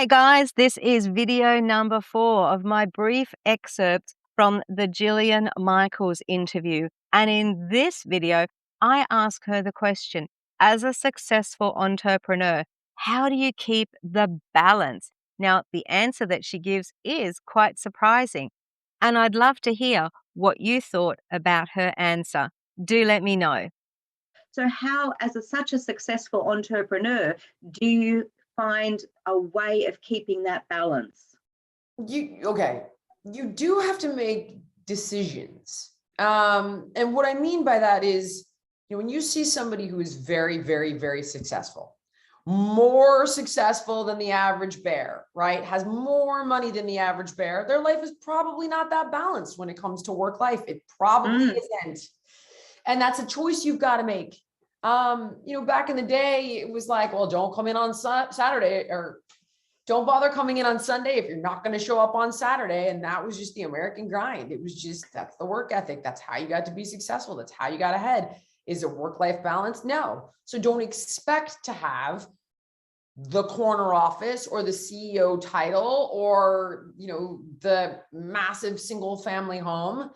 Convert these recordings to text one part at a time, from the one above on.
Hey guys, this is video number 4 of my brief excerpts from the Jillian Michaels interview. And in this video, I ask her the question, as a successful entrepreneur, how do you keep the balance? Now, the answer that she gives is quite surprising. And I'd love to hear what you thought about her answer. Do let me know. So, how, as such a successful entrepreneur, do you find a way of keeping that balance? You do have to make decisions. And what I mean by that is, when you see somebody who is very, very, very successful, more successful than the average bear, right? Has more money than the average bear, their life is probably not that balanced when it comes to work life. It probably isn't. And that's a choice you've got to make. Back in the day, it was like, well, don't come in on Saturday, or don't bother coming in on Sunday if you're not going to show up on Saturday. And that was just the American grind. It was just, that's the work ethic. That's how you got to be successful. That's how you got ahead. Is it work-life balance? No. So don't expect to have the corner office or the CEO title or, the massive single family home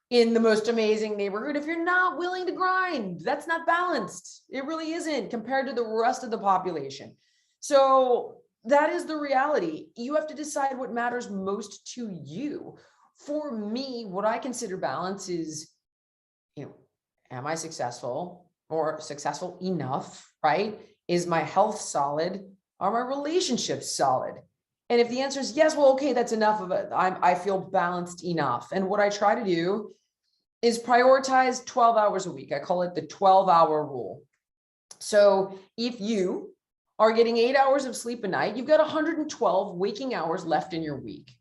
in the most amazing neighborhood if you're not willing to grind. That's not balanced. It really isn't compared to the rest of the population. So that is the reality. You have to decide what matters most to you. For me, what I consider balance is, am I successful or successful enough, right? Is my health solid? Are my relationships solid? And if the answer is yes, well, okay, that's enough of it. I feel balanced enough. And what I try to do is prioritize 12 hours a week. I call it the 12-hour rule. So if you are getting 8 hours of sleep a night, you've got 112 waking hours left in your week.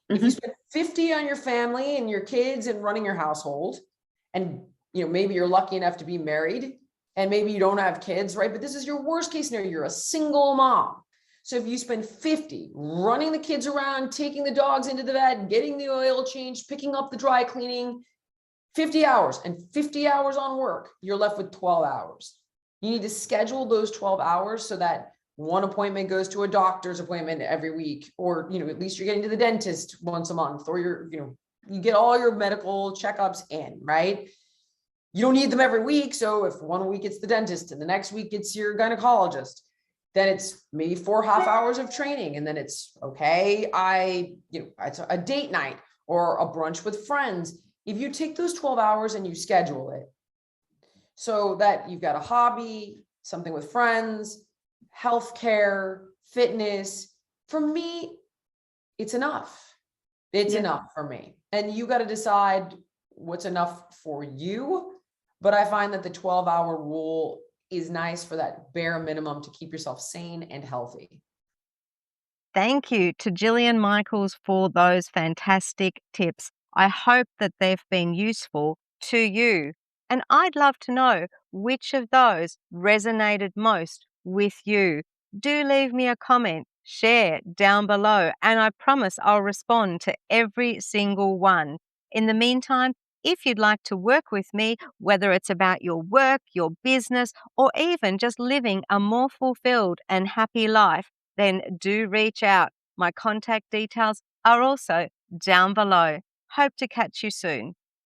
If you spend 50 on your family and your kids and running your household, and maybe you're lucky enough to be married and maybe you don't have kids, right? But this is your worst case scenario. You're a single mom. So if you spend 50 running the kids around, taking the dogs into the vet, getting the oil changed, picking up the dry cleaning, 50 hours and 50 hours on work, you're left with 12 hours. You need to schedule those 12 hours so that one appointment goes to a doctor's appointment every week, or, at least you're getting to the dentist once a month, or you get all your medical checkups in, right? You don't need them every week. So if one week it's the dentist and the next week it's your gynecologist, then it's maybe 4 half hours of training. And then it's okay. It's a date night or a brunch with friends. If you take those 12 hours and you schedule it so that you've got a hobby, something with friends, healthcare, fitness, for me, it's enough. It's enough for me. And you got to decide what's enough for you. But I find that the 12-hour rule is nice for that bare minimum to keep yourself sane and healthy. Thank you to Jillian Michaels for those fantastic tips. I hope that they've been useful to you. And I'd love to know which of those resonated most with you. Do leave me a comment, share down below, and I promise I'll respond to every single one. In the meantime, if you'd like to work with me, whether it's about your work, your business, or even just living a more fulfilled and happy life, then do reach out. My contact details are also down below. Hope to catch you soon.